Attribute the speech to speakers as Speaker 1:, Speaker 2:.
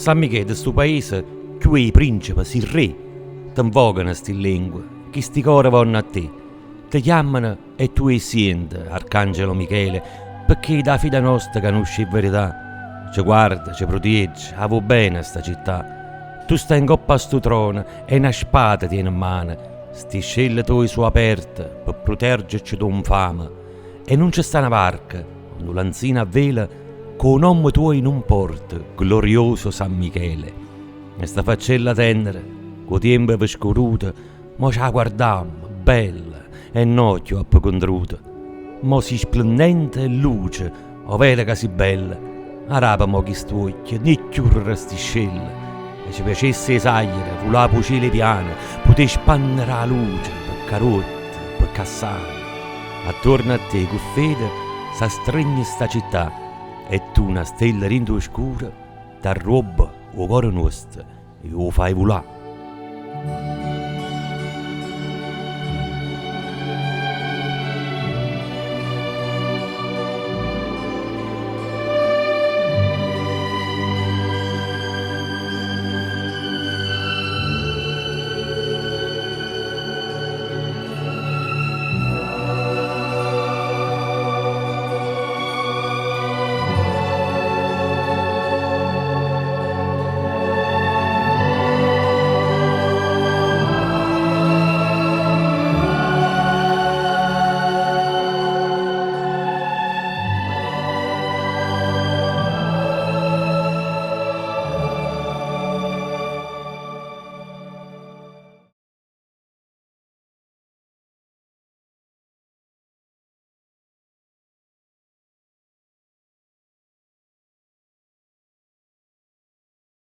Speaker 1: San Michele, sto paese, più i principi, si re, ti invocano sti lingue, che sti cori vanno a te. Ti chiamano e tu senti, Arcangelo Michele, perché da fida nostra conosci la verità. Ci guarda, ci protegge, va bene sta città. Tu stai in coppa a sto trono e una spada tieni in mano. Sti scelle tue sono aperte per proteggerci da un fame. E non c'è sta una barca, quando l'anzina a vela, con un nome tuo in un porto, glorioso San Michele. E sta faccella tenera, con tempo vescoruta, mo ci la guardiamo, bella, e nocchio appocondruta. Mo si splendente e luce, o vede che si bella, arapa mo chi stuocchia, né chiurra sti scelle. E ci piacesse esagliare, volà pucile piane, poté spannere la luce, per carotte, per cassare. Attorno a te, con fede, s'astregna sta città, e tu, una stella rindo oscura, t'arroba o cuore nostro e lo fai volà.